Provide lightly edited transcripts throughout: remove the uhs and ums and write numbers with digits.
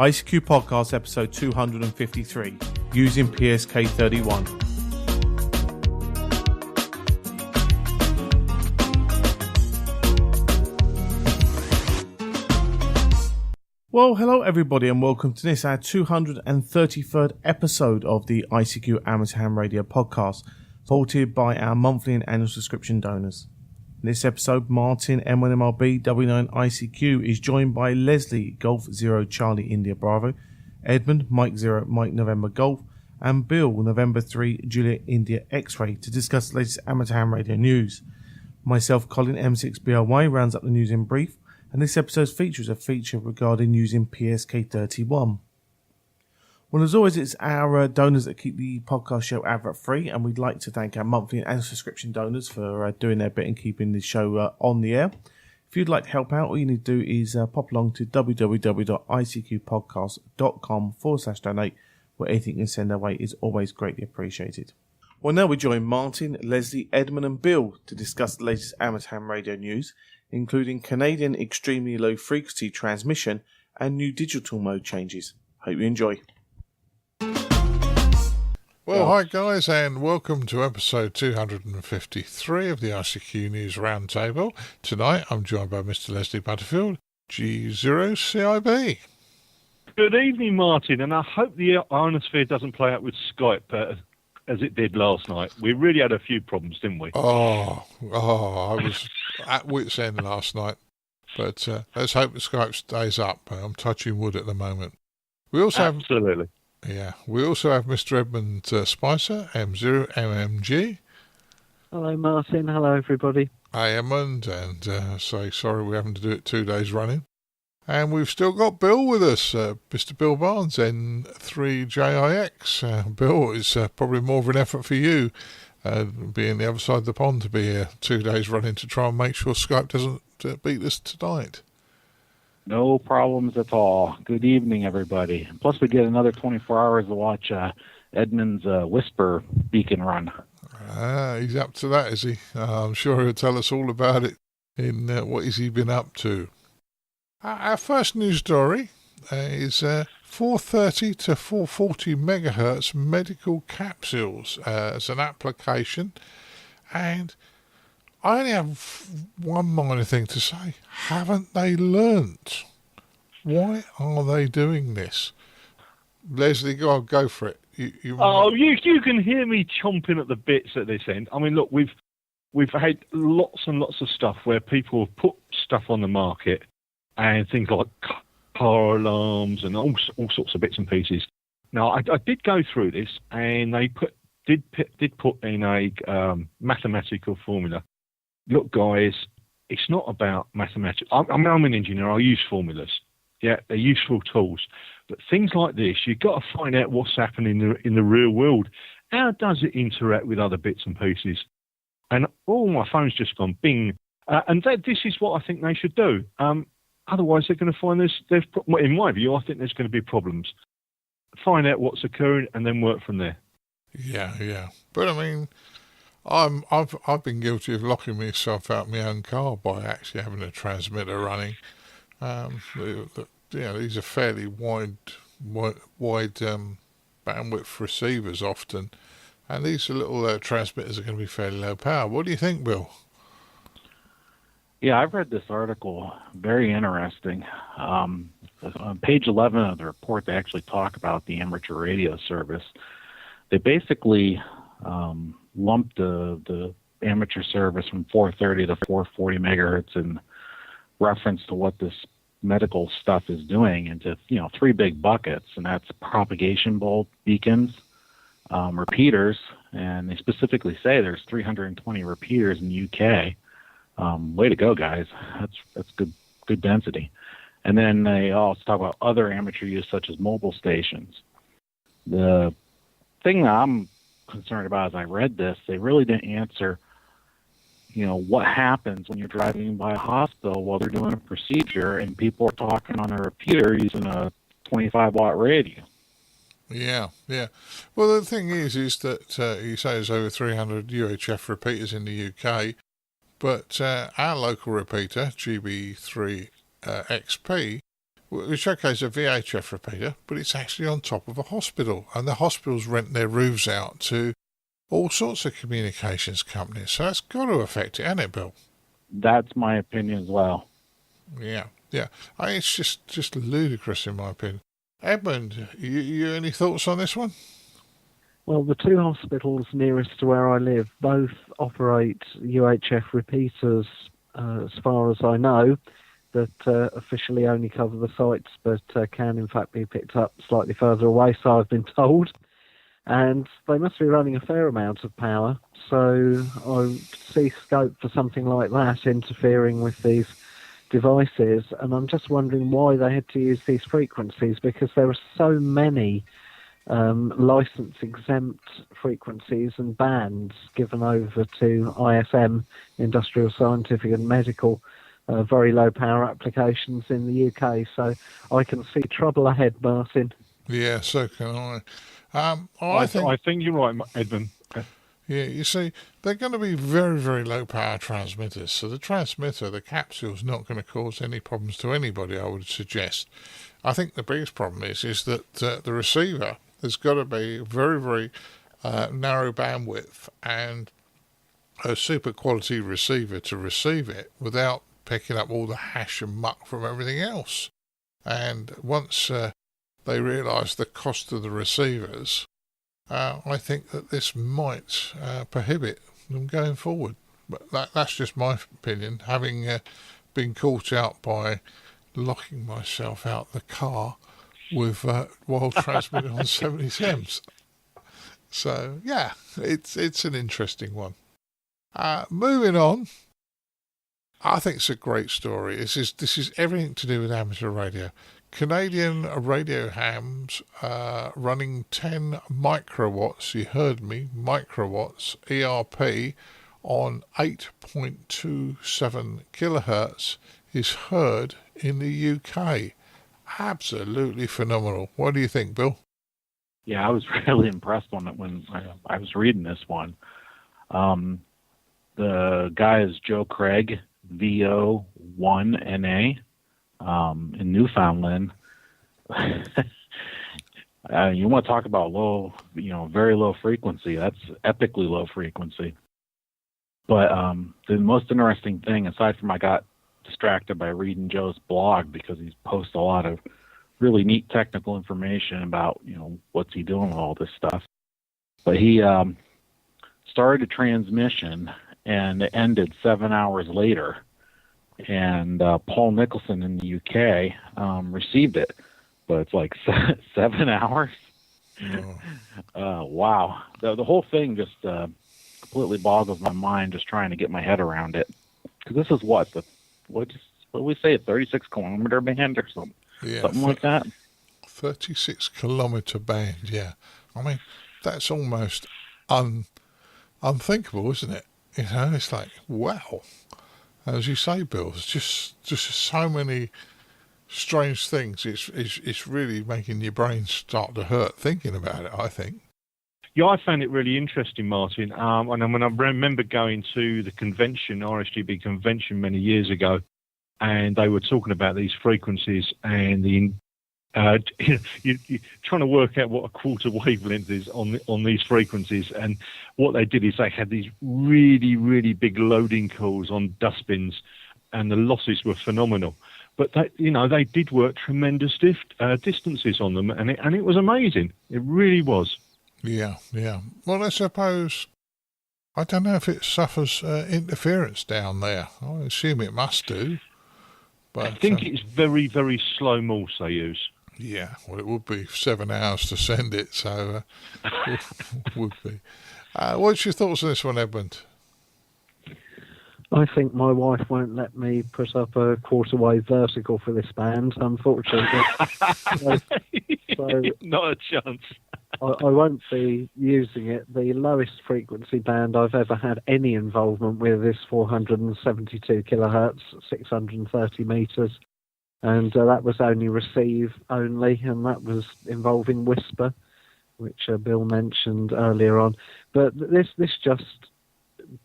ICQ Podcast episode 253, Using PSK31. Well, hello everybody and welcome to this, our 233rd episode of the ICQ Amateur Ham Radio Podcast, voted by our monthly and annual subscription donors. In this episode, Martin M1MRB W9 ICQ is joined by Leslie Golf 0 Charlie India Bravo, Edmund Mike 0 Mike November Golf, and Bill November 3 Juliet India X-Ray to discuss the latest amateur ham radio news. Myself, Colin M6BOY, rounds up the news in brief, and this episode's feature is a feature regarding using PSK31. Well, as always, it's our donors that keep the podcast show advert free, and we'd like to thank our monthly and annual subscription donors for doing their bit and keeping the show on the air. If you'd like to help out, all you need to do is pop along to www.icqpodcast.com/donate, where anything you can send our way is always greatly appreciated. Well, now we join Martin, Leslie, Edmund and Bill to discuss the latest amateur ham radio news, including Canadian extremely low frequency transmission and new digital mode changes. Hope you enjoy. Well, hi guys, and welcome to episode 253 of the ICQ News Roundtable. Tonight I'm joined by Mr. Leslie Butterfield G0CIB. Good evening, Martin, and I hope the ionosphere doesn't play out with Skype as it did last night. We really had a few problems, didn't we? I was at wit's end last night, but let's hope the Skype stays up. I'm touching wood at the moment. We also Absolutely. We also have Mr. Edmund Spicer M0MNG. Hello, Martin. Hello, everybody. Hi, Edmund, and say sorry we're having to do it 2 days running. And we've still got Bill with us, Mr. Bill Barnes N3JIX. Bill, it's probably more of an effort for you, being the other side of the pond, to be here 2 days running to try and make sure Skype doesn't beat us tonight. No problems at all. Good evening, everybody. Plus, we get another 24 hours to watch Edmund's Whisper beacon run. He's up to that, is he? I'm sure he'll tell us all about it in what has he been up to. Our first news story is 430 to 440 megahertz medical capsules as an application. And I only have one minor thing to say. Haven't they learnt? Why are they doing this? Leslie, go for it. You can hear me chomping at the bits at this end. I mean, look, we've had lots and lots of stuff where people have put stuff on the market, and things like car alarms and all sorts of bits and pieces. Now, I did go through this, and they did put in a mathematical formula. Look, guys, it's not about mathematics. I'm an engineer. I use formulas. Yeah, they're useful tools. But things like this, you've got to find out what's happening in the real world. How does it interact with other bits and pieces? And my phone's just gone bing. And this is what I think they should do. Otherwise, they're going to find in my view, I think there's going to be problems. Find out what's occurring and then work from there. Yeah. But I mean, I've been guilty of locking myself out of my own car by actually having a transmitter running. These are fairly wide bandwidth receivers often, and these little transmitters are going to be fairly low power. What do you think, Bill? Yeah, I've read this article. Very interesting. On page 11 of the report, they actually talk about the amateur radio service. They basically lumped the amateur service from 430 to 440 megahertz in reference to what this medical stuff is doing into three big buckets, and that's propagation bulb beacons, repeaters, and they specifically say there's 320 repeaters in the UK. Way to go, guys. That's good density. And then they also talk about other amateur use such as mobile stations. The thing that I'm concerned about as I read this, they really didn't answer what happens when you're driving by a hospital while they're doing a procedure and people are talking on a repeater using a 25-watt radio. Yeah. Well, the thing is that you say there's over 300 UHF repeaters in the UK, but our local repeater, GB3XP, which showcases a VHF repeater, but it's actually on top of a hospital, and the hospitals rent their roofs out to all sorts of communications companies. So that's got to affect it, hasn't it, Bill? That's my opinion as well. Yeah. It's just ludicrous in my opinion. Edmund, you any thoughts on this one? Well, the two hospitals nearest to where I live both operate UHF repeaters, as far as I know, that officially only cover the sites, but can in fact be picked up slightly further away, so I've been told. And they must be running a fair amount of power, so I see scope for something like that interfering with these devices, and I'm just wondering why they had to use these frequencies, because there are so many license-exempt frequencies and bands given over to ISM, Industrial, Scientific and Medical, very low power applications in the UK, so I can see trouble ahead, Martin. Yeah, so can I. I think you're right, Edmund. Yeah, you see, they're going to be very, very low power transmitters. So the transmitter, the capsule, is not going to cause any problems to anybody, I would suggest. I think the biggest problem is that the receiver has got to be very, very narrow bandwidth and a super quality receiver to receive it without picking up all the hash and muck from everything else. And once they realise the cost of the receivers, I think that this might prohibit them going forward. But that's just my opinion, having been caught out by locking myself out the car with while transmitting on 70Ms. So, yeah, it's an interesting one. Moving on, I think it's a great story. This is everything to do with amateur radio. Canadian radio hams running 10 microwatts, you heard me, microwatts, ERP on 8.27 kilohertz is heard in the UK. Absolutely phenomenal. What do you think, Bill? Yeah, I was really impressed on it when I was reading this one. The guy is Joe Craig, VO1NA. In Newfoundland. You want to talk about low, very low frequency. That's epically low frequency. But the most interesting thing, aside from I got distracted by reading Joe's blog because he posts a lot of really neat technical information about, what's he doing with all this stuff. But he started a transmission and it ended 7 hours later. And Paul Nicholson in the UK received it, but it's like 7 hours. Wow, the whole thing just completely boggles my mind just trying to get my head around it. Because this is what do we say, a 36-kilometer band or something, something like that. 36-kilometer band, yeah. I mean, that's almost unthinkable, isn't it? It's like, wow. As you say, Bill, it's just so many strange things. It's really making your brain start to hurt thinking about it, I think. Yeah, I found it really interesting, Martin. And when I remember going to the convention, RSGB convention many years ago, and they were talking about these frequencies and you're trying to work out what a quarter wavelength is on these frequencies. And what they did is they had these really, really big loading cores on dustbins, and the losses were phenomenal. But they did work tremendous distances on them, and it was amazing. It really was. Yeah. Well, I suppose, I don't know if it suffers interference down there. I assume it must do. But I think it's very, very slow morse they use. Yeah, well, it would be 7 hours to send it, so would be. What's your thoughts on this one, Edmund? I think my wife won't let me put up a quarter wave vertical for this band, unfortunately. so not a chance. I won't be using it. The lowest frequency band I've ever had any involvement with is 472 kilohertz, 630 meters. And that was only receive only, and that was involving whisper, which Bill mentioned earlier on. But this just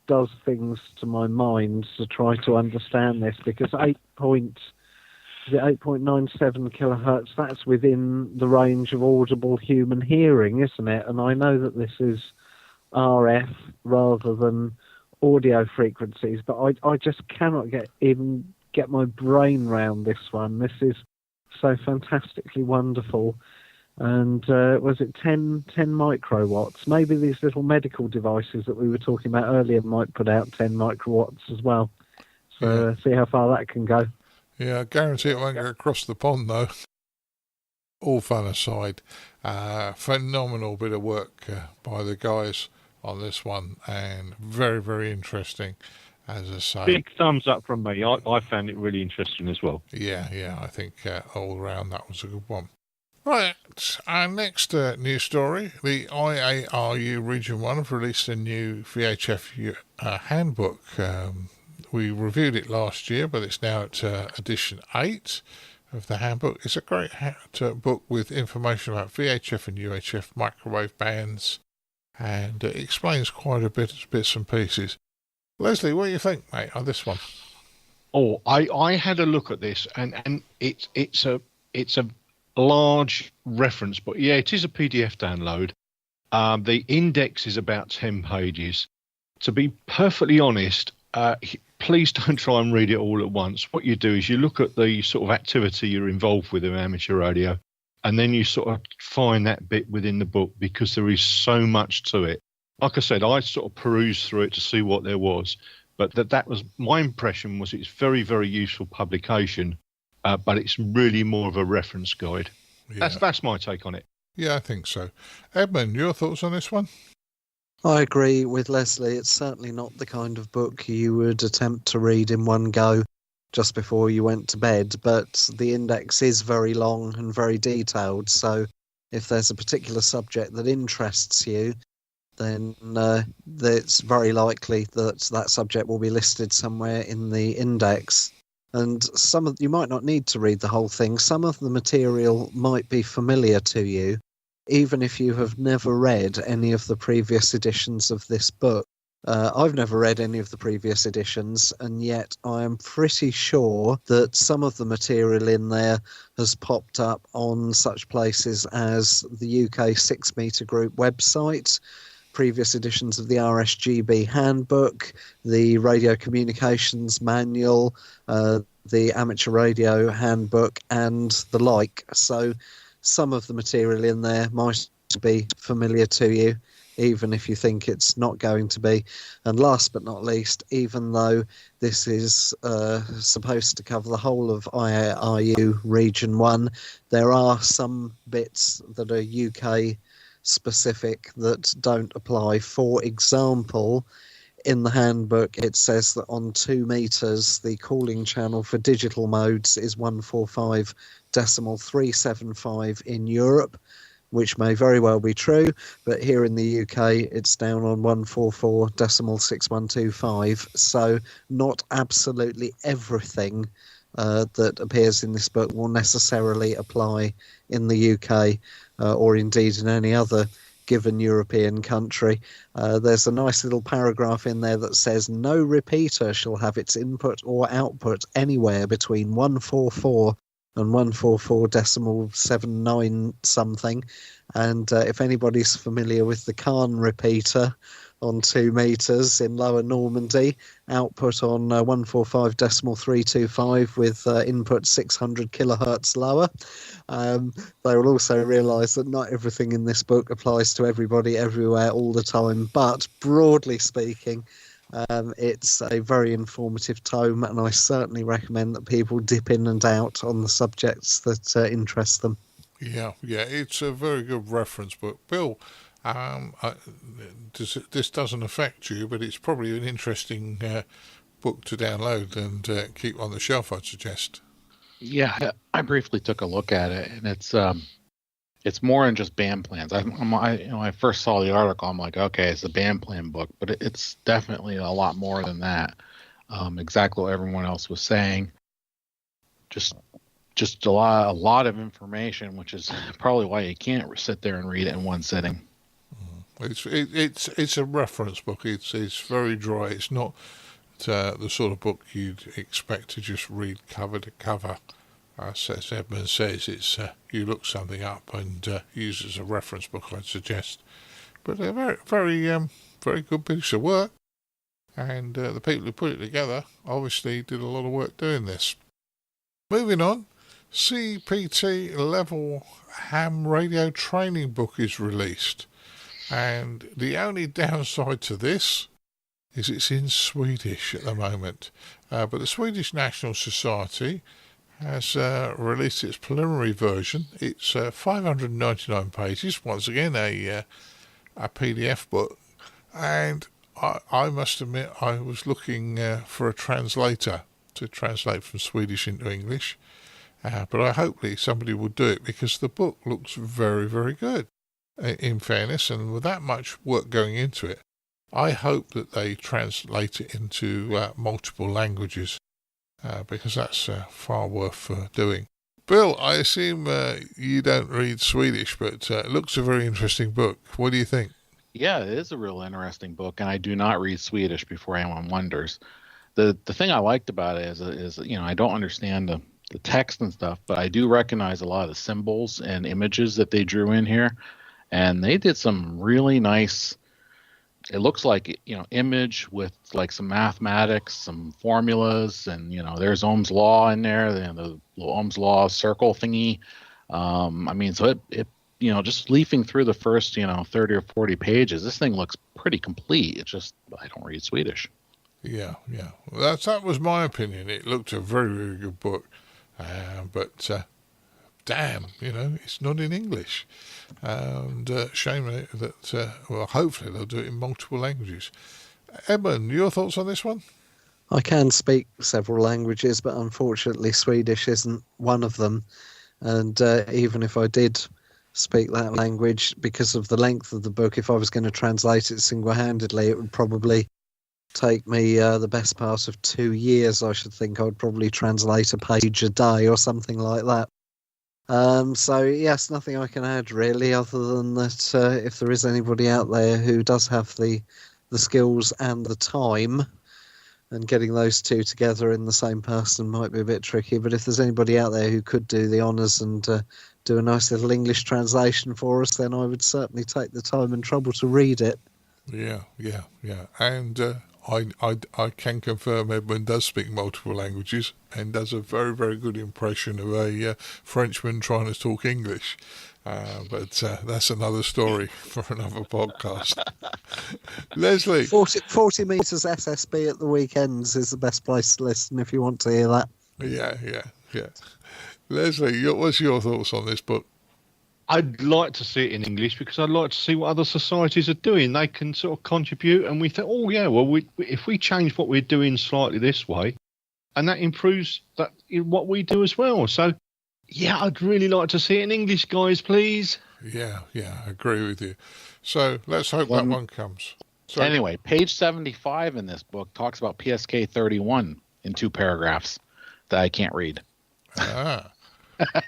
does things to my mind to try to understand this, because 8.27 is it 8.97 kilohertz? That's within the range of audible human hearing, isn't it? And I know that this is RF rather than audio frequencies, but I just cannot get my brain round this one. This is so fantastically wonderful. And was it 10 microwatts? Maybe these little medical devices that we were talking about earlier might put out 10 microwatts as well. So see how far that can go. Yeah, I guarantee it won't go across the pond, though. All fun aside, phenomenal bit of work by the guys on this one, and very, very interesting, as I say. Big thumbs up from me. I found it really interesting as well. Yeah, I think all around that was a good one. Right, our next news story, the IARU Region 1 have released a new VHF handbook. We reviewed it last year, but it's now at edition 8 of the handbook. It's a great book with information about VHF and UHF microwave bands, and it explains quite a bit, bits and pieces. Leslie, what do you think, mate, on this one? Oh, I had a look at this, and it's a large reference book. Yeah, it is a PDF download. The index is about 10 pages. To be perfectly honest, please don't try and read it all at once. What you do is you look at the sort of activity you're involved with in amateur radio, and then you sort of find that bit within the book, because there is so much to it. Like I said, I sort of perused through it to see what there was, but that was my impression. Was it's very, very useful publication, but it's really more of a reference guide. Yeah. That's my take on it. Yeah, I think so. Edmund, your thoughts on this one? I agree with Leslie. It's certainly not the kind of book you would attempt to read in one go just before you went to bed, but the index is very long and very detailed, so if there's a particular subject that interests you, then it's very likely that that subject will be listed somewhere in the index. And you might not need to read the whole thing. Some of the material might be familiar to you, even if you have never read any of the previous editions of this book. I've never read any of the previous editions, and yet I am pretty sure that some of the material in there has popped up on such places as the UK 6 Metre Group website, previous editions of the RSGB Handbook, the Radio Communications Manual, the Amateur Radio Handbook, and the like. So some of the material in there might be familiar to you, even if you think it's not going to be. And last but not least, even though this is supposed to cover the whole of IARU Region 1, there are some bits that are UK specific that don't apply. For example, in the handbook it says that on 2 meters the calling channel for digital modes is 145.375 in Europe, which may very well be true, but here in the UK it's down on 144.6125. So not absolutely everything that appears in this book will necessarily apply in the UK or indeed in any other given European country. There's a nice little paragraph in there that says no repeater shall have its input or output anywhere between 144 and 144.79 something. And if anybody's familiar with the Caen repeater on 2 meters in Lower Normandy, output on 145.325 with input 600 kilohertz lower. They will also realise that not everything in this book applies to everybody everywhere all the time, but broadly speaking, it's a very informative tome, and I certainly recommend that people dip in and out on the subjects that interest them. Yeah, it's a very good reference book. Bill, this doesn't affect you, but it's probably an interesting book to download and keep on the shelf, I'd suggest. Yeah, I briefly took a look at it, and it's more than just band plans. When I first saw the article, I'm like, okay, it's a band plan book, but it's definitely a lot more than that. Exactly what everyone else was saying. Just a lot of information, which is probably why you can't sit there and read it in one sitting. It's a reference book. It's very dry. It's not the sort of book you'd expect to just read cover to cover. as Edmund says, it's you look something up and use as a reference book, I'd suggest. But a very good piece of work, and the people who put it together obviously did a lot of work doing this. Moving on, CPT level ham radio training book is released, and the only downside to this is it's in Swedish at the moment. But the Swedish National Society has released its preliminary version. It's 599 pages, once again a PDF book, and I must admit I was looking for a translator to translate from Swedish into English, but I hope somebody will do it, because the book looks very, very good, in fairness, and with that much work going into it, I hope that they translate it into multiple languages, because that's far worth doing. Bill, I assume you don't read Swedish, but it looks a very interesting book. What do you think? Yeah, it is a real interesting book, and I do not read Swedish, before anyone wonders. The thing I liked about it is I don't understand the text and stuff, but I do recognize a lot of the symbols and images that they drew in here, and they did some really nice. It looks like image with like some mathematics, some formulas, and there's Ohm's law in there, the Ohm's law circle thingy. So it just leafing through the first 30 or 40 pages, this thing looks pretty complete. It's just I don't read Swedish. Yeah. Well, that was my opinion. It looked a very, very good book, but damn, it's not in English. And shame that, hopefully they'll do it in multiple languages. Edmund, your thoughts on this one? I can speak several languages, but unfortunately Swedish isn't one of them. And even if I did speak that language, because of the length of the book, if I was going to translate it single-handedly, it would probably take me the best part of 2 years. I should think I'd probably translate a page a day or something like that. So yes, nothing I can add really, other than that if there is anybody out there who does have the skills and the time, and getting those two together in the same person might be a bit tricky, but if there's anybody out there who could do the honours and do a nice little English translation for us, then I would certainly take the time and trouble to read it. Yeah. And I can confirm Edmund does speak multiple languages and does a very, very good impression of a Frenchman trying to talk English. But that's another story for another podcast. Leslie. 40 metres SSB at the weekends is the best place to listen if you want to hear that. Yeah. Leslie, what's your thoughts on this book? I'd like to see it in English, because I'd like to see what other societies are doing. They can sort of contribute, and we think, if we change what we're doing slightly this way, and that improves what we do as well. So, yeah, I'd really like to see it in English, guys, please. Yeah, I agree with you. So let's hope that one comes. So, anyway, page 75 in this book talks about PSK31 in 2 paragraphs that I can't read.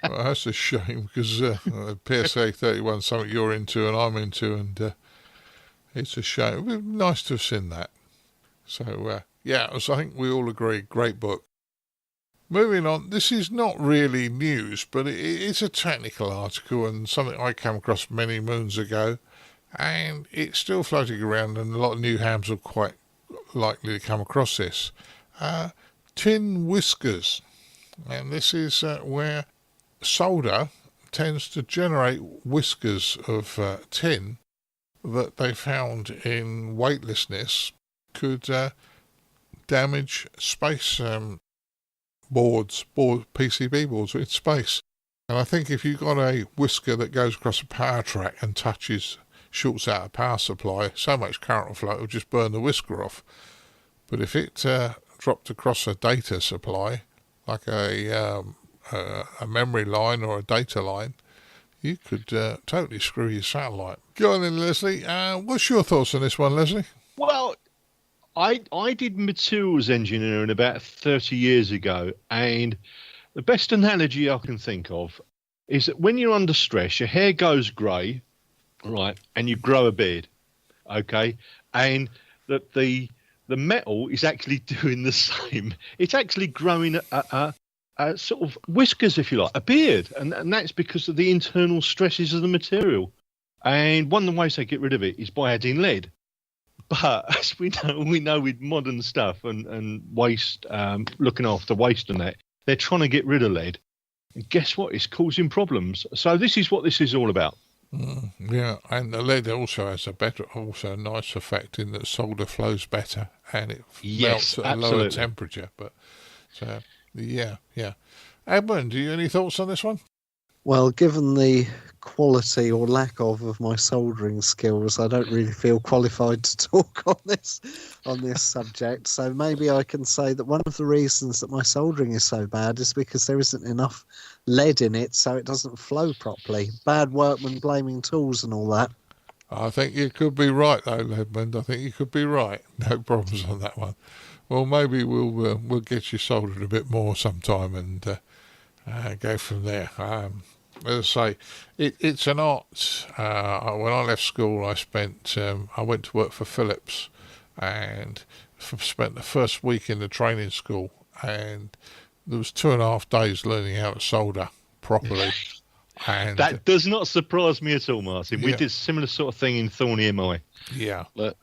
Well, that's a shame, because PSK31 is something you're into and I'm into, and it's a shame. It would be nice to have seen that. So, so I think we all agree, great book. Moving on, this is not really news, but it's a technical article and something I came across many moons ago, and it's still floating around, and a lot of new hams are quite likely to come across this. Tin whiskers, and this is where solder tends to generate whiskers of tin that they found in weightlessness could damage space PCB boards in space. And I think if you've got a whisker that goes across a power track and shorts out a power supply, so much current will flow, it'll just burn the whisker off. But if it dropped across a data supply, like a memory line or a data line, you could totally screw your satellite. Go on then, Leslie. What's your thoughts on this one, Leslie? Well, I did materials engineering about 30 years ago, and the best analogy I can think of is that when you're under stress, your hair goes grey, right, and you grow a beard, okay, and that the metal is actually doing the same. It's actually growing sort of whiskers, if you like, a beard, and that's because of the internal stresses of the material. And one of the ways they get rid of it is by adding lead. But as we know with modern stuff and waste, looking after waste and that, they're trying to get rid of lead. And guess what? It's causing problems. So this is what this is all about. Yeah, and the lead also has a nice effect in that solder flows better and it melts at a lower temperature. But so yeah. Edmund, do you have any thoughts on this one? Well, given the quality or lack of my soldering skills, I don't really feel qualified to talk on this subject. So maybe I can say that one of the reasons that my soldering is so bad is because there isn't enough lead in it, so it doesn't flow properly. Bad workmen blaming tools and all that. I think you could be right, though, Edmund. I think you could be right. No problems on that one. Well, maybe we'll get you soldered a bit more sometime and go from there. As I say, it's an art. When I left school, I went to work for Philips and spent the first week in the training school, and there was 2.5 days learning how to solder properly. And that does not surprise me at all, Martin. We did a similar sort of thing in Thorny MI. Yeah. Let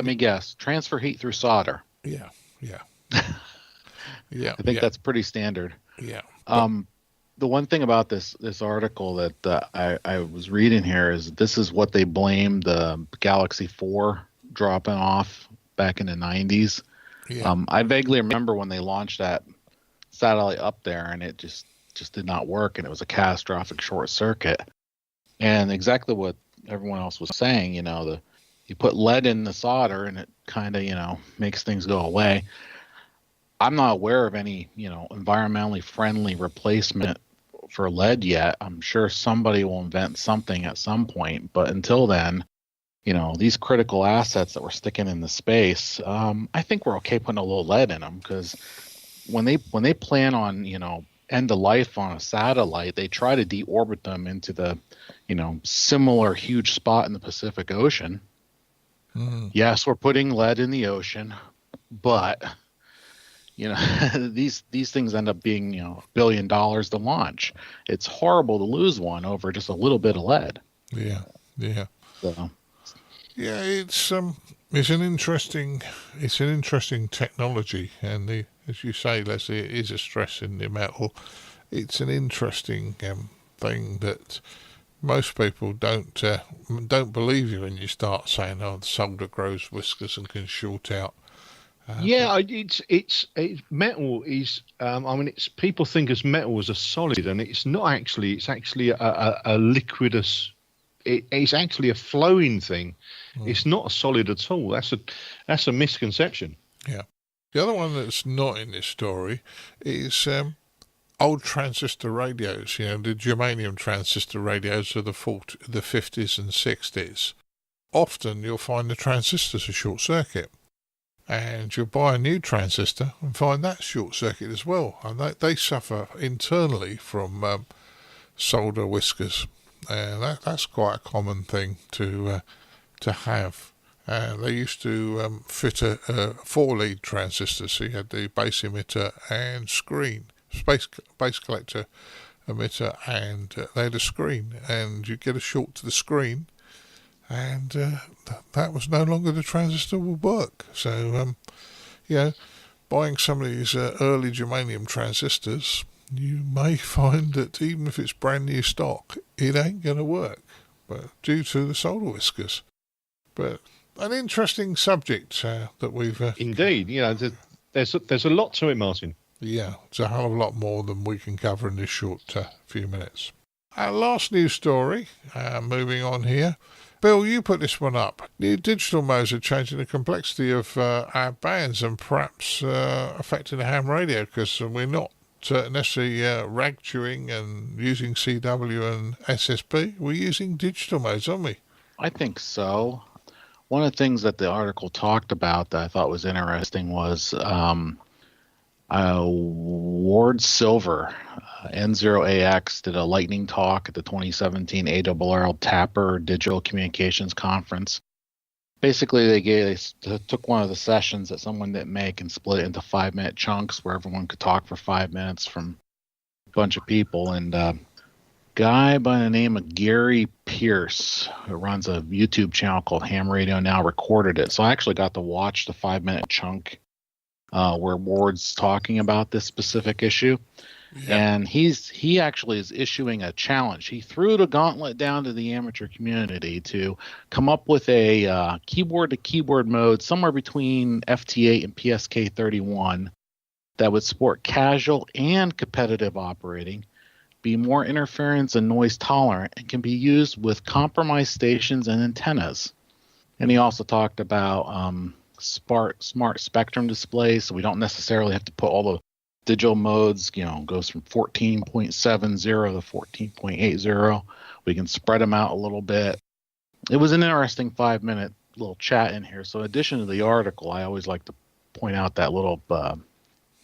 me guess. Transfer heat through solder. Yeah. I think that's pretty standard. Yeah. The one thing about this article that I was reading here is this is what they blame the Galaxy 4 dropping off back in the 90s. Yeah. I vaguely remember when they launched that satellite up there, and it just did not work, and it was a catastrophic short circuit. And exactly what everyone else was saying, you put lead in the solder, and it kind of makes things go away. I'm not aware of any, environmentally friendly replacement for lead yet. I'm sure somebody will invent something at some point, but until then, these critical assets that we're sticking in the space, I think we're okay putting a little lead in them, because when they plan on, end of life on a satellite, they try to deorbit them into the, similar huge spot in the Pacific Ocean. Yes, we're putting lead in the ocean, but these things end up being, $1 billion to launch. It's horrible to lose one over just a little bit of lead. Yeah. So. Yeah, it's an interesting technology, and as you say, Leslie, it is a stress in the metal. It's an interesting thing that most people don't believe you when you start saying, "Oh, the solder grows whiskers and can short out." It's metal is. It's people think as metal as a solid, and it's not actually. It's actually a liquidous. It's actually a flowing thing. It's not a solid at all. That's a misconception. Yeah. The other one that's not in this story is old transistor radios. The germanium transistor radios of the 50s and 60s. Often you'll find the transistors are short circuit. And you'll buy a new transistor and find that short circuit as well. And they suffer internally from solder whiskers. And that's quite a common thing to have. They used to fit a 4-lead transistor, so you had the base emitter and screen, base collector emitter, and they had a screen, and you get a short to the screen, and that was no longer the transistor would work. So, buying some of these early germanium transistors, you may find that even if it's brand new stock, it ain't going to work, but due to the solder whiskers. But an interesting subject that we've... Indeed, there's a lot to it, Martin. Yeah, it's a hell of a lot more than we can cover in this short few minutes. Our last news story, moving on here. Bill, you put this one up. New digital modes are changing the complexity of our bands and perhaps affecting the ham radio, because we're not necessarily rag chewing and using CW and SSB. We're using digital modes, aren't we? I think so. One of the things that the article talked about that I thought was interesting was Ward Silver, N0AX, did a lightning talk at the 2017 ARRL Tapper Digital Communications Conference. Basically, they took one of the sessions that someone didn't make and split it into 5-minute chunks where everyone could talk for 5 minutes from bunch of people, and guy by the name of Gary Pierce, who runs a YouTube channel called Ham Radio Now, recorded it. So I actually got to watch the 5-minute chunk where Ward's talking about this specific issue. Yeah. And he actually is issuing a challenge. He threw the gauntlet down to the amateur community to come up with a keyboard-to-keyboard mode somewhere between FT8 and PSK31 that would support casual and competitive operating, be more interference and noise tolerant, and can be used with compromised stations and antennas. And he also talked about smart spectrum displays, so we don't necessarily have to put all the digital modes, goes from 14.70 to 14.80. We can spread them out a little bit. It was an interesting 5-minute little chat in here. So in addition to the article, I always like to point out that little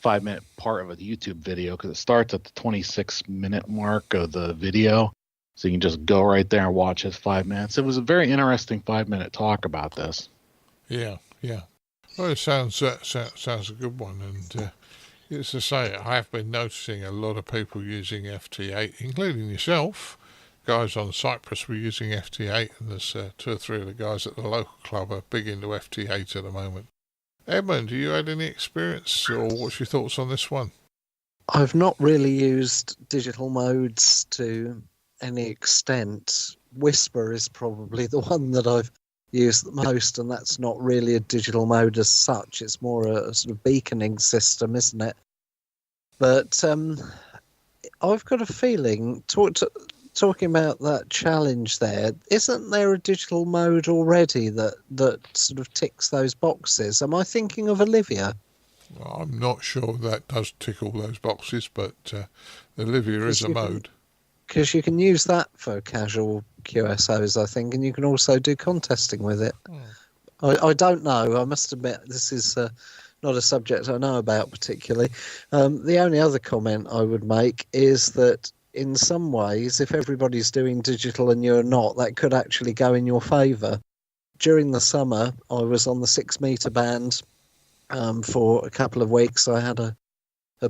5-minute part of a YouTube video, because it starts at the 26-minute mark of the video. So you can just go right there and watch his 5 minutes. It was a very interesting 5-minute talk about this. Yeah. Well, it sounds a good one. And as I say, I have been noticing a lot of people using FT8, including yourself. Guys on Cyprus were using FT8, and there's 2 or 3 of the guys at the local club are big into FT8 at the moment. Edmund, do you had any experience, or what's your thoughts on this one? I've not really used digital modes to any extent. Whisper is probably the one that I've used the most, and that's not really a digital mode as such. It's more a sort of beaconing system, isn't it? But I've got a feeling, talking about that challenge there, isn't there a digital mode already that sort of ticks those boxes? Am I thinking of Olivia? Well, I'm not sure that does tick all those boxes, but Olivia is a mode. Because you can use that for casual QSOs, I think, and you can also do contesting with it. I don't know. I must admit, this is not a subject I know about particularly. The only other comment I would make is that in some ways, if everybody's doing digital and you're not, that could actually go in your favour. During the summer, I was on the 6-metre band for a couple of weeks. I had a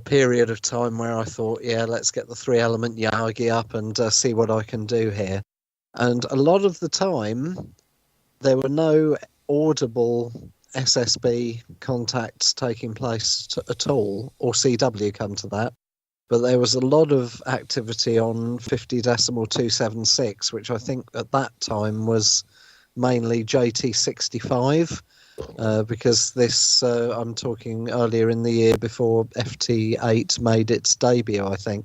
period of time where I thought, let's get the 3-element Yagi up and see what I can do here. And a lot of the time, there were no audible SSB contacts taking place at all, or CW come to that. But there was a lot of activity on 50.276, which I think at that time was mainly JT65. Because this, I'm talking earlier in the year before FT8 made its debut, I think.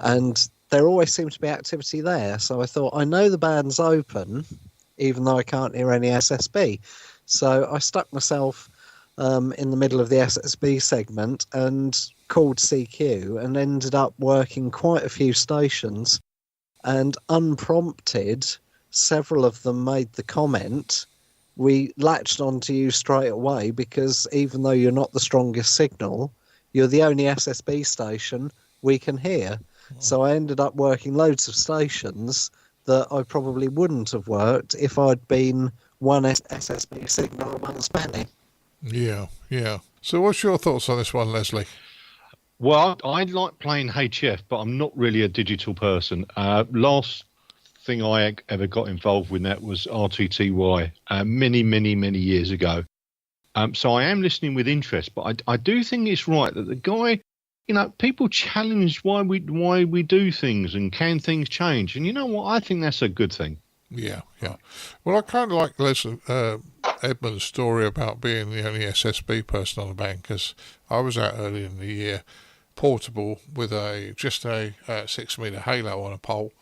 And there always seemed to be activity there. So I thought, I know the band's open, even though I can't hear any SSB. So I stuck myself in the middle of the SSB segment and called CQ and ended up working quite a few stations. And unprompted, several of them made the comment, we latched onto you straight away because even though you're not the strongest signal, you're the only SSB station we can hear. So I ended up working loads of stations that I probably wouldn't have worked if I'd been one SSB signal amongst many. Yeah. So what's your thoughts on this one, Leslie? Well, I like playing HF, but I'm not really a digital person. Last thing I ever got involved with that was RTTY many years ago. So I am listening with interest, but I do think it's right that the guy, people challenge why we do things and can things change. And you know what? I think that's a good thing. Yeah. Well, I kind of like Leslie, Edmund's story about being the only SSB person on the band, because I was out early in the year, portable with just a 6-metre halo on a pole.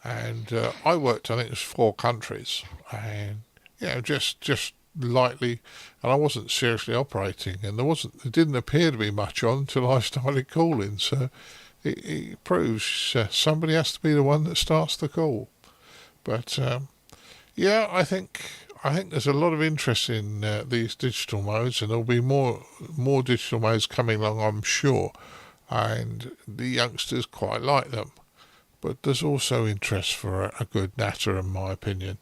And I worked, I think it was 4 countries, and just lightly, and I wasn't seriously operating, and there didn't appear to be much on until I started calling. So it proves somebody has to be the one that starts the call. But I think there's a lot of interest in these digital modes, and there'll be more digital modes coming along, I'm sure, and the youngsters quite like them. But there's also interest for a good natter, in my opinion.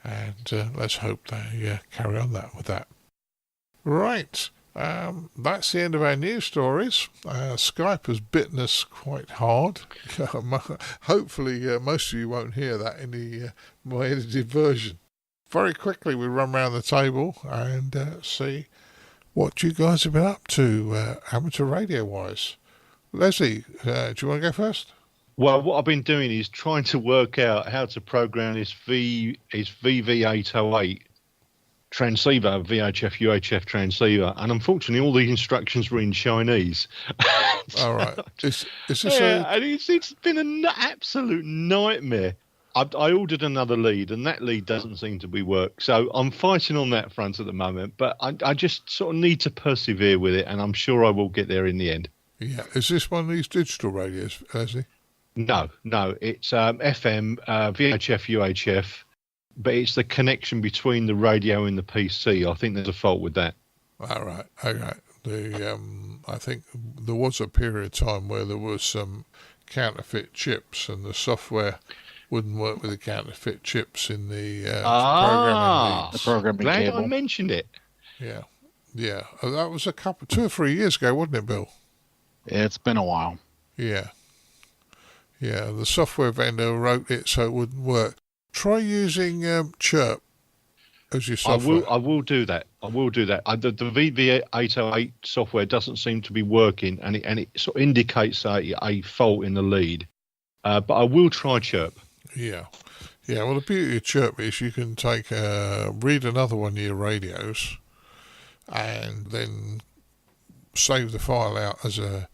And let's hope they carry on with that. Right. That's the end of our news stories. Skype has bitten us quite hard. Hopefully, most of you won't hear that in my edited version. Very quickly, we run around the table and see what you guys have been up to, amateur radio-wise. Leslie, do you want to go first? Well, what I've been doing is trying to work out how to program this VV808 transceiver, VHF UHF transceiver, and unfortunately all the instructions were in Chinese. All right. Is this and it's been an absolute nightmare. I ordered another lead, and that lead doesn't seem to be work. So I'm fighting on that front at the moment, but I just sort of need to persevere with it, and I'm sure I will get there in the end. Yeah. Is this one of these digital radios, Leslie? No, it's FM, VHF, UHF, but it's the connection between the radio and the PC. I think there's a fault with that. All right. I think there was a period of time where there was some counterfeit chips, and the software wouldn't work with the counterfeit chips in the programming leads. The programming Glad cable. I mentioned it. Yeah. That was 2 or 3 years ago, wasn't it, Bill? It's been a while. Yeah, the software vendor wrote it so it wouldn't work. Try using Chirp as your software. I will do that. The VV808 software doesn't seem to be working, and it sort of indicates a fault in the lead. But I will try Chirp. Yeah. Well, the beauty of Chirp is you can read another one of your radios, and then save the file out as a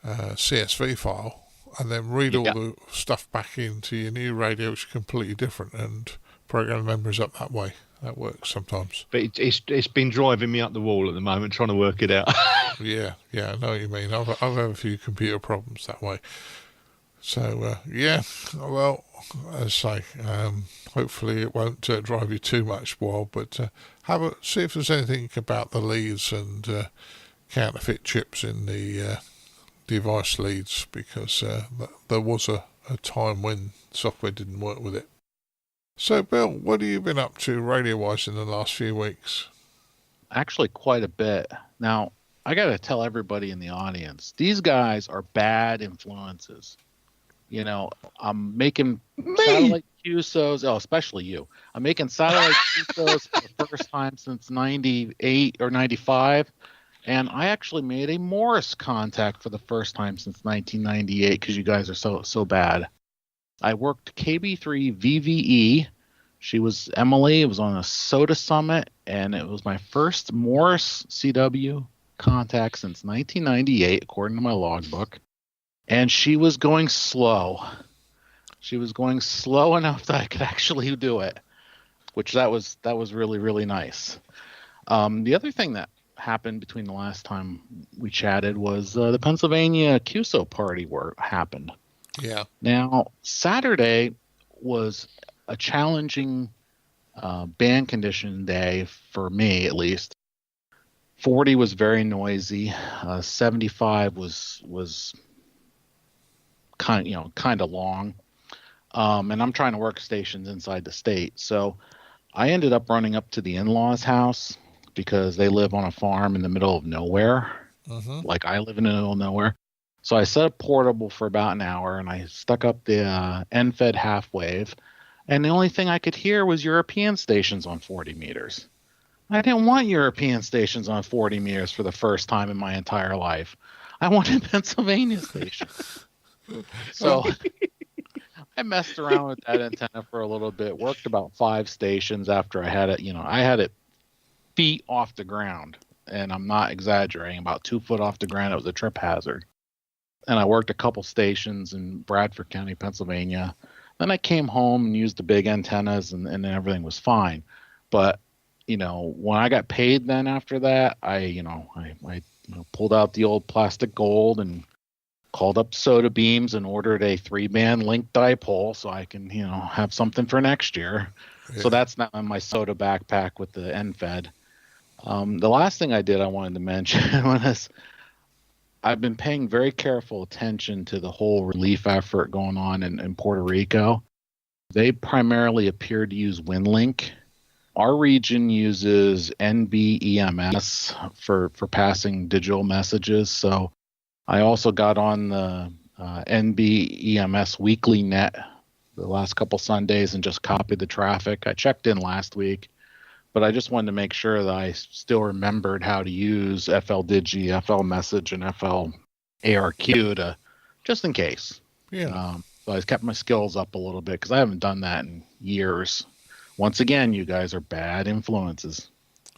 CSV file, and then read all the stuff back into your new radio, which is completely different, and program the memories up that way. That works sometimes. But it's been driving me up the wall at the moment, trying to work it out. Yeah, I know what you mean. I've had a few computer problems that way. So, well, as I say, hopefully it won't drive you too much while, but see if there's anything about the leads and counterfeit chips in the device leads, because there was a time when software didn't work with it. So, Bill, what have you been up to radio-wise in the last few weeks? Actually, quite a bit. Now, I got to tell everybody in the audience, these guys are bad influences. You know, I'm making satellite QSOs, especially you. I'm making satellite QSOs for the first time since 98 or 95. And I actually made a Morse contact for the first time since 1998 because you guys are so bad. I worked KB3 VVE. She was Emily. It was on a SOTA summit, and it was my first Morse CW contact since 1998, according to my logbook. And she was going slow. She was going slow enough that I could actually do it, which that was really, really nice. The other thing that happened between the last time we chatted was the Pennsylvania QSO party happened. Yeah. Now, Saturday was a challenging band condition day for me, at least. 40 was very noisy. 75 was kind of long. And I'm trying to work stations inside the state. So I ended up running up to the in-laws' house because they live on a farm in the middle of nowhere. Like I live in the middle of nowhere. So I set up portable for about an hour, and I stuck up the end-fed half wave. And the only thing I could hear was European stations on 40 meters. I didn't want European stations on 40 meters for the first time in my entire life. I wanted Pennsylvania stations. So I messed around with that antenna for a little bit, worked about 5 stations after I had it. I had it feet off the ground, and I'm not exaggerating, about 2 foot off the ground. It was a trip hazard. And I worked a couple stations in Bradford County, Pennsylvania. Then I came home and used the big antennas, and then everything was fine. But, when I got paid then after that, I pulled out the old plastic gold and called up Soda Beams and ordered a 3-band link dipole so I can, have something for next year. Yeah. So that's now in my Soda backpack with the end-fed. The last thing I wanted to mention was I've been paying very careful attention to the whole relief effort going on in Puerto Rico. They primarily appear to use WinLink Our region uses NBEMS for passing digital messages. So I also got on the NBEMS weekly net the last couple Sundays and just copied the traffic. I checked in last week, but I just wanted to make sure that I still remembered how to use FL Digi, FL Message, and FL ARQ to just in case. Yeah. So I kept my skills up a little bit because I haven't done that in years. Once again, you guys are bad influences.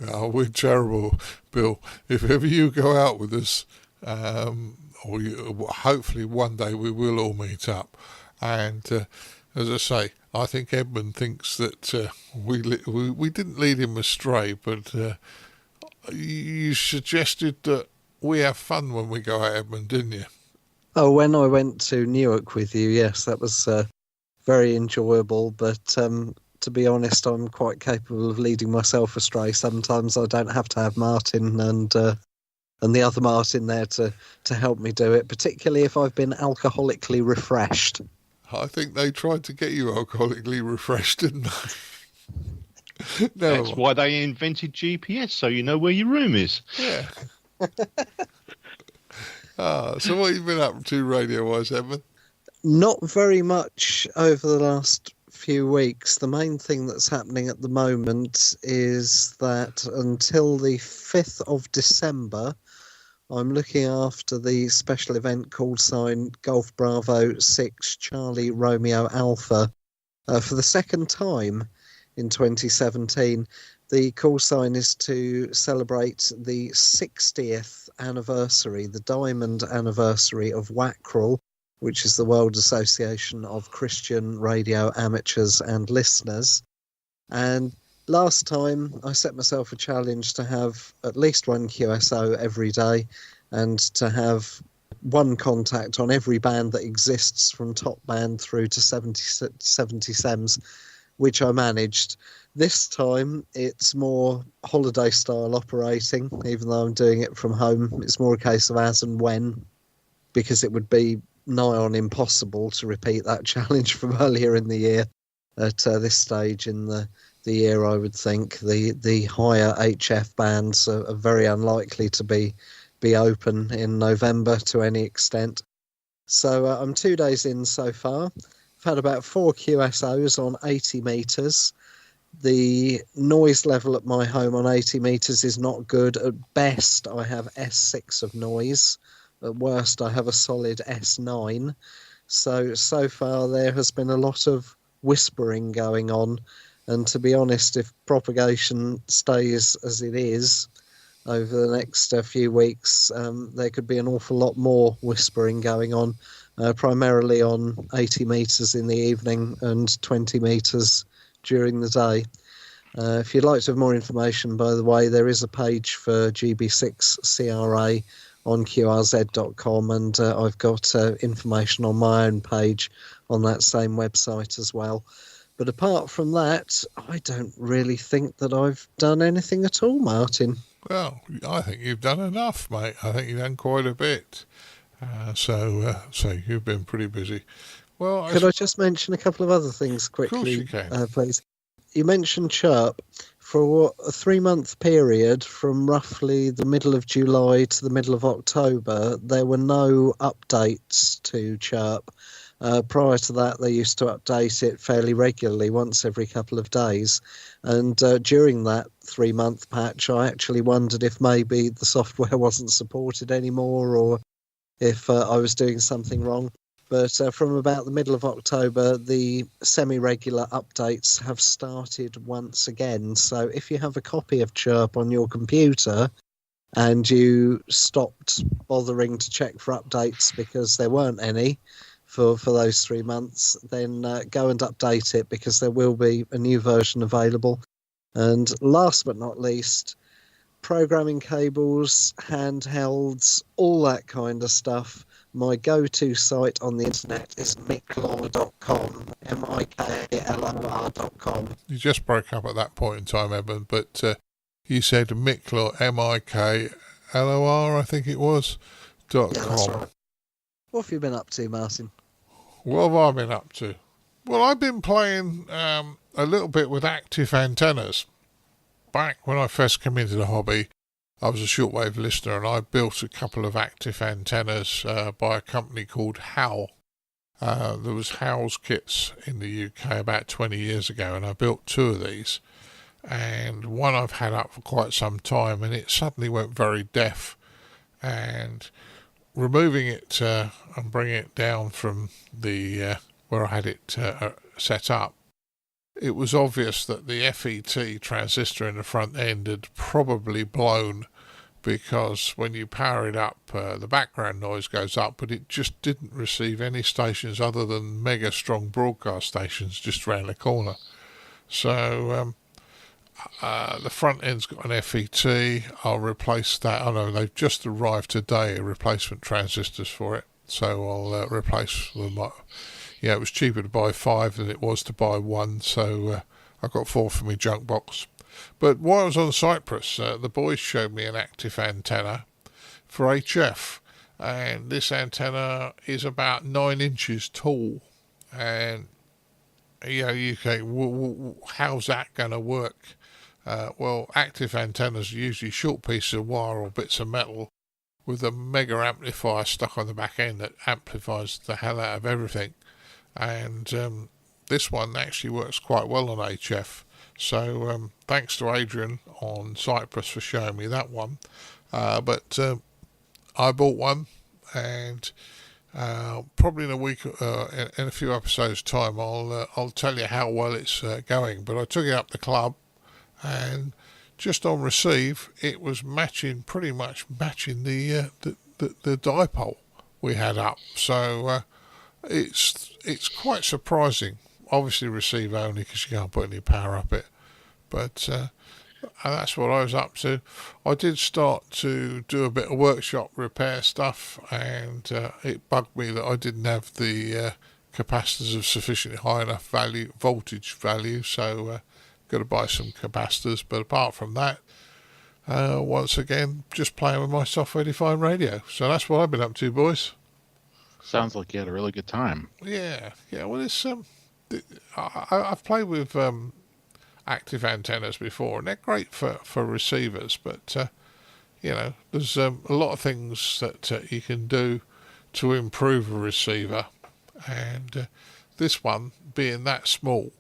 Oh, we're terrible, Bill. If ever you go out with us, hopefully one day we will all meet up. And as I say, I think Edmund thinks that we didn't lead him astray, but you suggested that we have fun when we go out, Edmund, didn't you? Oh, when I went to Newark with you, yes, that was very enjoyable. But to be honest, I'm quite capable of leading myself astray. Sometimes I don't have to have Martin and the other Martin there to help me do it, particularly if I've been alcoholically refreshed. I think they tried to get you alcoholically refreshed, didn't they? That's why they invented GPS, so you know where your room is. Yeah. So what have you been up to radio-wise, Edmund? Not very much over the last few weeks. The main thing that's happening at the moment is that until the 5th of December, I'm looking after the special event call sign Golf Bravo 6 Charlie Romeo Alpha for the second time in 2017. The call sign is to celebrate the 60th anniversary, the diamond anniversary of WACRL, which is the World Association of Christian Radio Amateurs and Listeners. And last time I set myself a challenge to have at least one QSO every day and to have one contact on every band that exists from top band through to 70 SEMs, which I managed. This time it's more holiday style operating, even though I'm doing it from home. It's more a case of as and when, because it would be nigh on impossible to repeat that challenge from earlier in the year. At this stage in the year, I would think the higher HF bands are very unlikely to be open in November to any extent. So I'm 2 days in so far. I've had about 4 QSOs on 80 metres. The noise level at my home on 80 metres is not good. At best, I have S6 of noise. At worst, I have a solid S9. So far, there has been a lot of whispering going on. And to be honest, if propagation stays as it is over the next few weeks, there could be an awful lot more whispering going on, primarily on 80 metres in the evening and 20 metres during the day. If you'd like to have more information, by the way, there is a page for GB6CRA on QRZ.com, and I've got information on my own page on that same website as well. But apart from that, I don't really think that I've done anything at all, Martin. Well, I think you've done enough, mate. I think you've done quite a bit. So you've been pretty busy. Well, could I just mention a couple of other things quickly? Of course you can. Please. You mentioned Chirp. For a 3-month period from roughly the middle of July to the middle of October, there were no updates to Chirp. Prior to that, they used to update it fairly regularly, once every couple of days. And during that 3-month patch, I actually wondered if maybe the software wasn't supported anymore or if I was doing something wrong. But from about the middle of October, the semi-regular updates have started once again. So if you have a copy of Chirp on your computer and you stopped bothering to check for updates because there weren't any for those 3 months, then go and update it, because there will be a new version available. And last but not least, programming cables, handhelds, all that kind of stuff. My go-to site on the internet is miklor.com, miklor.com. You just broke up at that point in time, Evan, but you said Miklor, miklor, I think it was, .com. Yeah, that's right. What have you been up to, Martin? What have I been up to? Well, I've been playing a little bit with active antennas. back when I first came into the hobby, I was a shortwave listener, and I built a couple of active antennas by a company called Howl. There was Howl's kits in the UK about 20 years ago, and I built 2 of these. And one I've had up for quite some time, and it suddenly went very deaf. And removing it and bringing it down from the where I had it set up, it was obvious that the FET transistor in the front end had probably blown, because when you power it up, the background noise goes up, but it just didn't receive any stations other than mega strong broadcast stations just round the corner. So the front end's got an FET. I'll replace that. I know they've just arrived today, replacement transistors for it, so I'll replace them. Yeah, it was cheaper to buy 5 than it was to buy 1, so I got 4 for my junk box. But while I was on Cyprus, the boys showed me an active antenna for HF, and this antenna is about 9 inches tall. And you think, how's that going to work? Well, active antennas are usually short pieces of wire or bits of metal with a mega amplifier stuck on the back end that amplifies the hell out of everything. And this one actually works quite well on HF. So thanks to Adrian on Cyprus for showing me that one. But I bought one, and probably in a week, in a few episodes' time, I'll tell you how well it's going. But I took it up the club, and just on receive, it was pretty much matching the dipole we had up. So it's quite surprising. Obviously receive only because you can't put any power up it, but that's what I was up to. I did start to do a bit of workshop repair stuff, and it bugged me that I didn't have the capacitors of sufficiently high enough voltage value, so got to buy some capacitors. But apart from that, once again, just playing with my software-defined radio. So that's what I've been up to, boys. Sounds like you had a really good time. Yeah. Well, it's I've played with active antennas before, and they're great for receivers. But there's a lot of things that you can do to improve a receiver, and this one being that small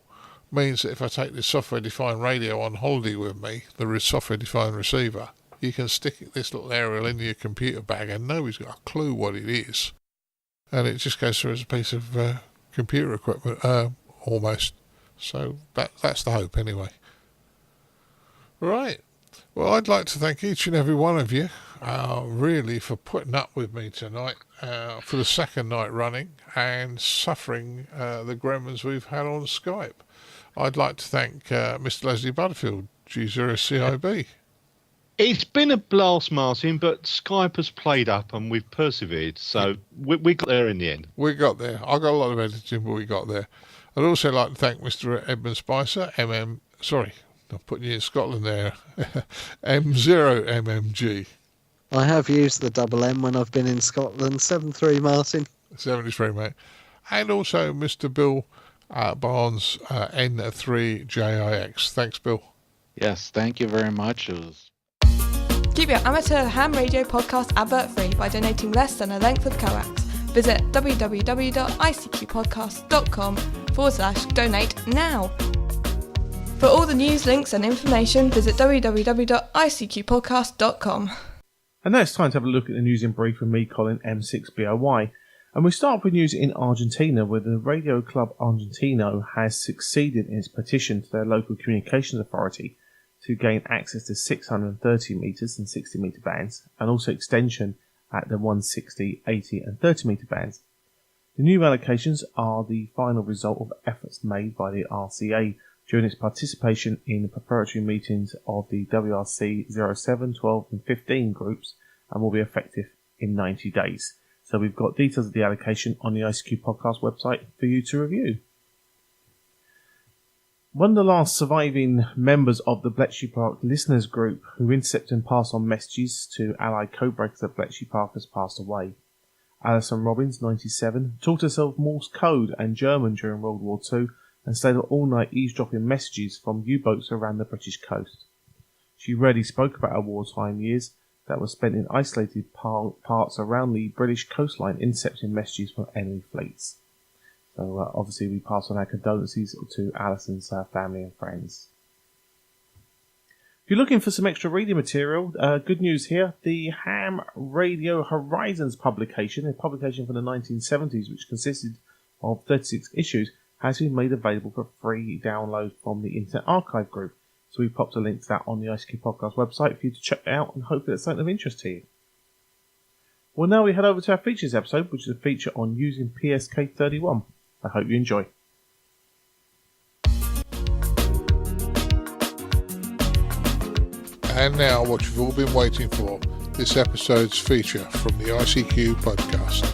means that if I take this software-defined radio on holiday with me, the software-defined receiver, you can stick this little aerial in your computer bag, and nobody's got a clue what it is, and it just goes through as a piece of computer equipment, almost. So that's the hope, anyway. Right. Well, I'd like to thank each and every one of you, really, for putting up with me tonight for the second night running and suffering the gremlins we've had on Skype. I'd like to thank Mr. Leslie Butterfield G0CIB. It's been a blast, Martin, but Skype has played up and we've persevered. So we got there in the end. We got there. I got a lot of editing, but we got there. I'd also like to thank Mr. Edmund Spicer I'm putting you in Scotland there. M0MNG. I have used the double M when I've been in Scotland. 73, Martin. 73, mate. And also Mr. Bill Barnes N3JIX. Thanks, Bill. Yes, thank you very much. It was. Keep your amateur ham radio podcast advert free by donating less than a length of coax. Visit www.icqpodcast.com/donate now. For all the news, links and information, visit www.icqpodcast.com. And now it's time to have a look at the news in brief with me, Colin M6BOY. And we start with news in Argentina, where the Radio Club Argentino has succeeded in its petition to their local communications authority to gain access to 630 metres and 60 metre bands, and also extension at the 160, 80 and 30 metre bands. The new allocations are the final result of efforts made by the RCA during its participation in the preparatory meetings of the WRC 07, 12 and 15 groups, and will be effective in 90 days. So we've got details of the allocation on the ICQ podcast website for you to review. One of the last surviving members of the Bletchley Park listeners group who intercepted and passed on messages to Allied codebreakers at Bletchley Park has passed away. Alison Robbins, 97, taught herself Morse code and German during World War II and stayed up all night eavesdropping messages from U-boats around the British coast. She rarely spoke about her wartime years that were spent in isolated parts around the British coastline intercepting messages from enemy fleets. So obviously we pass on our condolences to Alison's family and friends. If you're looking for some extra reading material, good news here. The Ham Radio Horizons publication, a publication from the 1970s which consisted of 36 issues, has been made available for free download from the Internet Archive group. So we popped a link to that on the ICQ Podcast website for you to check it out, and hopefully it's something of interest to you. Well, now we head over to our features episode, which is a feature on using PSK31. I hope you enjoy. And now what you've all been waiting for, this episode's feature from the ICQ Podcast.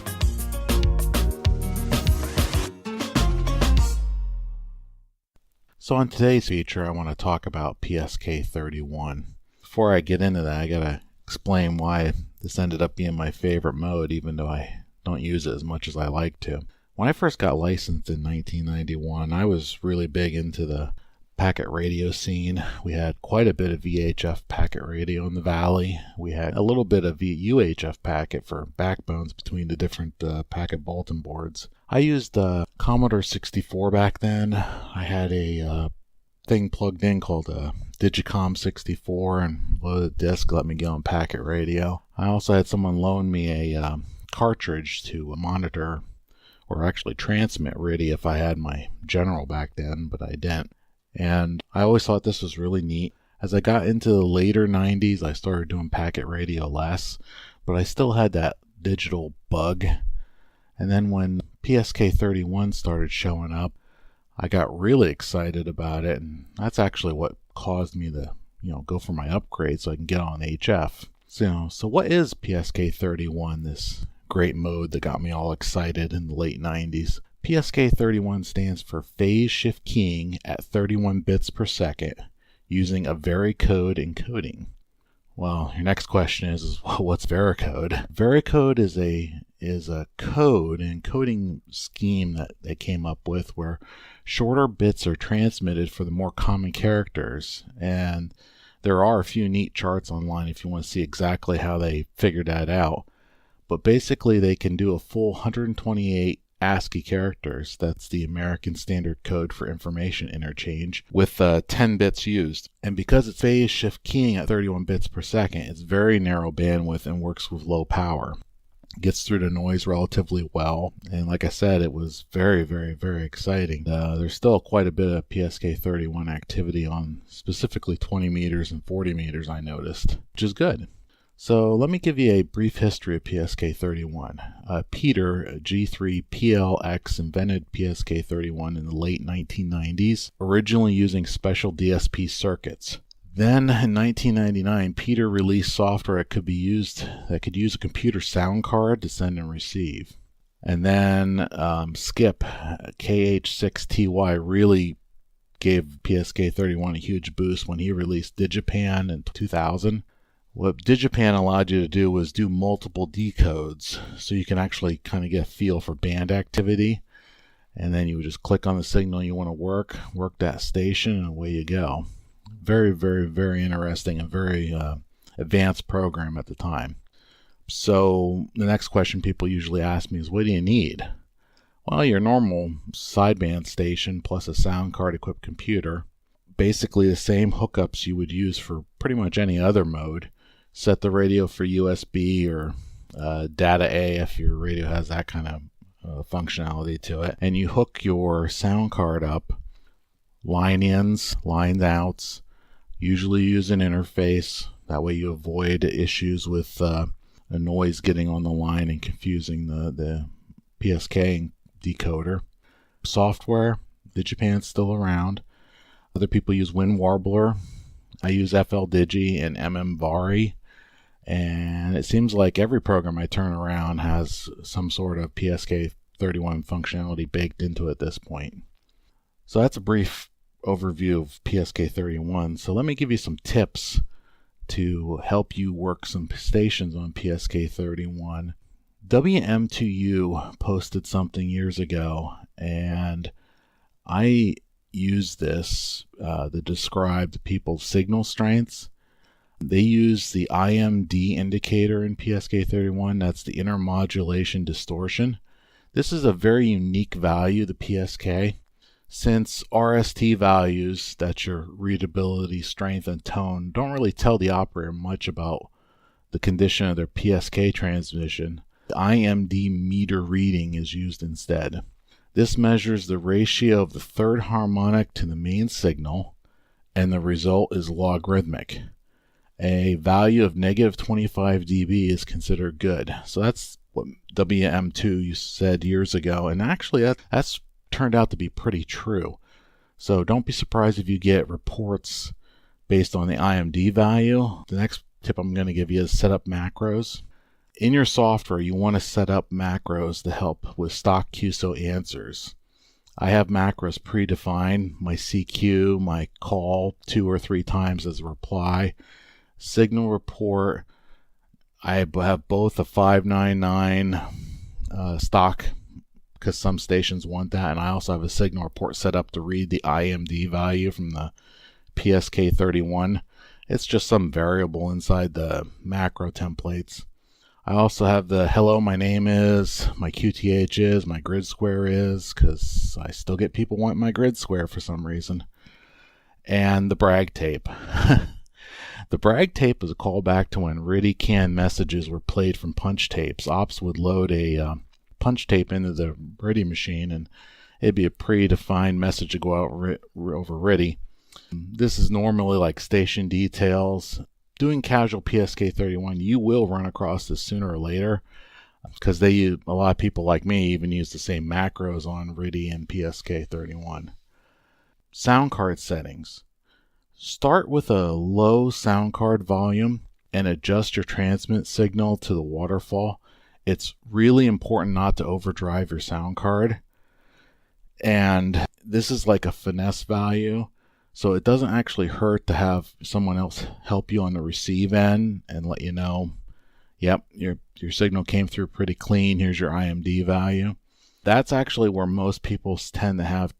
So on today's feature, I want to talk about PSK31. Before I get into that, I gotta explain why this ended up being my favorite mode, even though I don't use it as much as I like to. When I first got licensed in 1991, I was really big into the packet radio scene. We had quite a bit of VHF packet radio in the Valley. We had a little bit of UHF packet for backbones between the different packet bulletin boards. I used Commodore 64 back then. I had a thing plugged in called a Digicom 64 and loaded the disc, let me go on packet radio. I also had someone loan me a cartridge to monitor or actually transmit radio if I had my General back then, but I didn't. And I always thought this was really neat. As I got into the later 90s, I started doing packet radio less, but I still had that digital bug. And then when PSK31 started showing up, I got really excited about it, and that's actually what caused me to, go for my upgrade so I can get on HF. So what is PSK31, this great mode that got me all excited in the late 90s? PSK31 stands for Phase Shift Keying at 31 bits per second using a varicode encoding. Well, your next question is what's varicode? Varicode is a code, an encoding scheme that they came up with where shorter bits are transmitted for the more common characters. And there are a few neat charts online if you want to see exactly how they figured that out. But basically they can do a full 128 ASCII characters. That's the American Standard Code for Information Interchange with 10 bits used. And because it's phase shift keying at 31 bits per second, it's very narrow bandwidth and works with low power. Gets through the noise relatively well, and like I said, it was very, very, very exciting. There's still quite a bit of PSK31 activity on specifically 20 meters and 40 meters, I noticed, which is good. So let me give you a brief history of PSK31. Peter G3PLX invented PSK31 in the late 1990s, originally using special DSP circuits. Then in 1999, Peter released software that could use a computer sound card to send and receive. And then Skip KH6TY really gave PSK31 a huge boost when he released Digipan in 2000. What Digipan allowed you to do was do multiple decodes, so you can actually kind of get a feel for band activity. And then you would just click on the signal you want to work that station, and away you go. Very, very, very interesting and very advanced program at the time. So the next question people usually ask me is, what do you need? Well, your normal sideband station plus a sound card equipped computer. Basically the same hookups you would use for pretty much any other mode. Set the radio for USB or data A if your radio has that kind of functionality to it. And you hook your sound card up, line ins, line outs. Usually use an interface. That way you avoid issues with a noise getting on the line and confusing the PSK decoder. Software, Digipan's still around. Other people use WinWarbler. I use FL Digi and MMVARI. And it seems like every program I turn around has some sort of PSK31 functionality baked into it at this point. So that's a brief overview of PSK31. So let me give you some tips to help you work some stations on PSK31. WM2U posted something years ago, and I used this to describe the people's signal strengths. They use the IMD indicator in PSK31. That's the intermodulation distortion. This is a very unique value, the PSK, since RST values, that's your readability, strength, and tone, don't really tell the operator much about the condition of their PSK transmission. The IMD meter reading is used instead. This measures the ratio of the third harmonic to the main signal, and the result is logarithmic. A value of negative 25 dB is considered good. So that's what WM2 said years ago, and actually that's turned out to be pretty true. So don't be surprised if you get reports based on the IMD value. The next tip I'm going to give you is set up macros. In your software, you want to set up macros to help with stock QSO answers. I have macros predefined, my CQ, my call 2 or 3 times as a reply, signal report. I have both a 599 stock, because some stations want that, and I also have a signal report set up to read the IMD value from the PSK31. It's just some variable inside the macro templates. I also have the hello, my name is, my QTH is, my grid square is, because I still get people wanting my grid square for some reason. And the brag tape. The brag tape is a callback to when RTTY CAN messages were played from punch tapes. Ops would load a punch tape into the RTTY machine, and it'd be a predefined message to go out over RTTY. This is normally like station details. Doing casual PSK31, you will run across this sooner or later, because they use, a lot of people like me even use the same macros on RTTY and PSK31. Sound card settings. Start with a low sound card volume and adjust your transmit signal to the waterfall. It's really important not to overdrive your sound card. And this is like a finesse value, so it doesn't actually hurt to have someone else help you on the receive end and let you know, yep, your signal came through pretty clean, here's your IMD value. That's actually where most people tend to have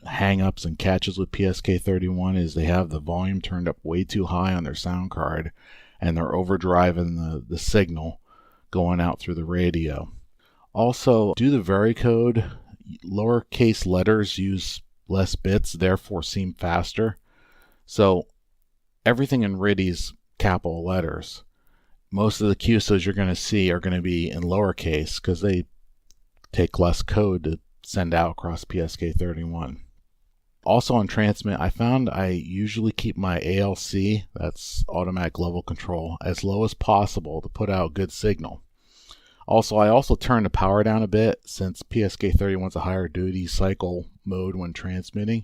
hang-ups and catches with PSK31, is they have the volume turned up way too high on their sound card, and they're overdriving the signal going out through the radio. Also, due to varicode, lowercase letters use less bits, therefore seem faster. So everything in RTTY's capital letters. Most of the QSOs you're going to see are going to be in lowercase because they take less code to send out across PSK31. Also on transmit, I found I usually keep my ALC, that's automatic level control, as low as possible to put out good signal. Also, I also turn the power down a bit since PSK31's a higher duty cycle mode when transmitting.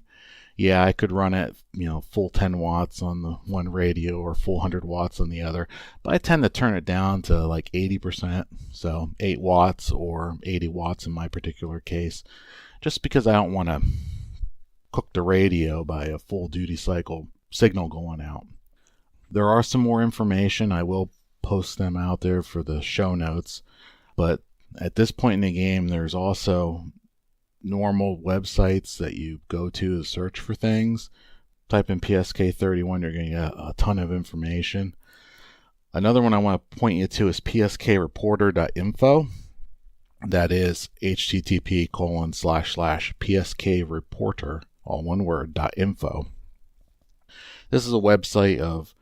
Yeah, I could run at full 10 watts on the one radio or full 100 watts on the other, but I tend to turn it down to like 80%, so 8 watts or 80 watts in my particular case, just because I don't want to cook the radio by a full duty cycle signal going out. There are some more information. I will post them out there for the show notes, but at this point in the game, there's also normal websites that you go to search for things. Type in PSK31, you're going to get a ton of information. Another one I want to point you to is pskreporter.info. That is http://pskreporter, all one word, .info. This is a website of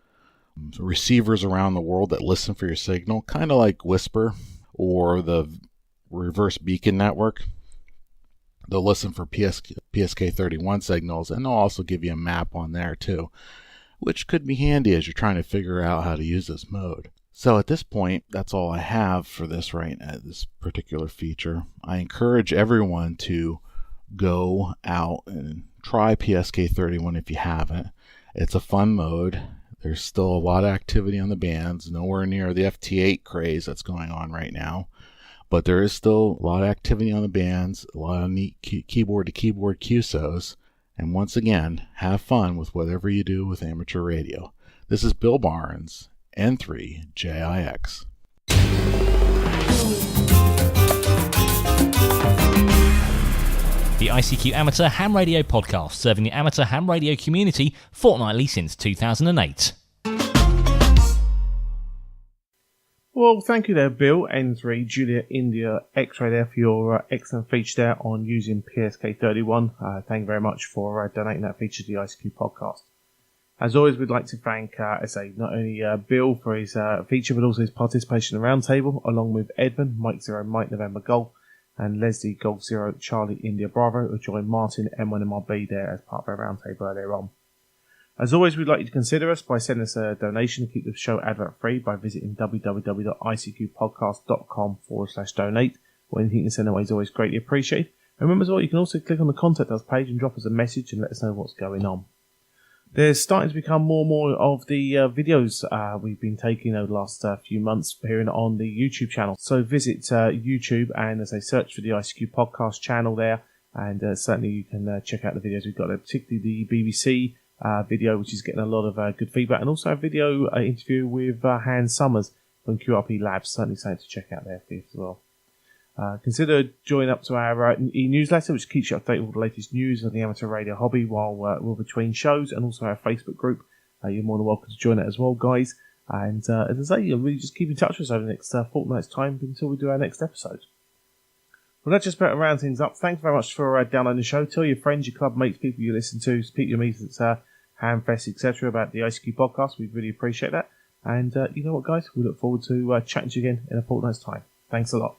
receivers around the world that listen for your signal, kind of like Whisper or the reverse beacon network. They'll listen for PSK31 signals, and they'll also give you a map on there too, which could be handy as you're trying to figure out how to use this mode. So at this point, that's all I have for this this particular feature. I encourage everyone to go out and try PSK31 if you haven't. It's a fun mode. There's still a lot of activity on the bands, nowhere near the FT8 craze that's going on right now. But there is still a lot of activity on the bands, a lot of neat keyboard-to-keyboard QSOs. And once again, have fun with whatever you do with amateur radio. This is Bill Barnes N3JIX. The ICQ Amateur Ham Radio Podcast, serving the amateur ham radio community fortnightly since 2008. Well, thank you there, Bill N3 Julia India X-ray there for your excellent feature there on using PSK31. Thank you very much for donating that feature to the ICQ podcast. As always, we'd like to thank, not only Bill for his feature, but also his participation in the Roundtable, along with Edmund, Mike 0, Mike November Golf, and Leslie Golf 0, Charlie India Bravo, who joined Martin M1MRB there as part of our Roundtable earlier on. As always, we'd like you to consider us by sending us a donation to keep the show advert free by visiting www.icqpodcast.com/donate. Or anything you can send away is always greatly appreciated. And remember as well, you can also click on the Contact Us page and drop us a message and let us know what's going on. There's starting to become more and more of the videos we've been taking over the last few months appearing on the YouTube channel. So visit YouTube and as I search for the ICQ podcast channel there, and certainly you can check out the videos we've got there, particularly the BBC video, which is getting a lot of good feedback, and also a video interview with Hans Summers from QRP Labs. Certainly something to check out there for you as well. Consider joining up to our e-newsletter, which keeps you updated with the latest news of the amateur radio hobby while we're between shows, and also our Facebook group. You're more than welcome to join it as well, guys. And as I say, you'll really just keep in touch with us over the next fortnight's time until we do our next episode. Well, that's just about to round things up. Thanks very much for downloading the show. Tell your friends, your club mates, people you listen to, speak to your mates at Hamfest, etc. about the ICQ podcast. We really appreciate that. And you know what, guys? We look forward to chatting to you again in a fortnight's time. Thanks a lot.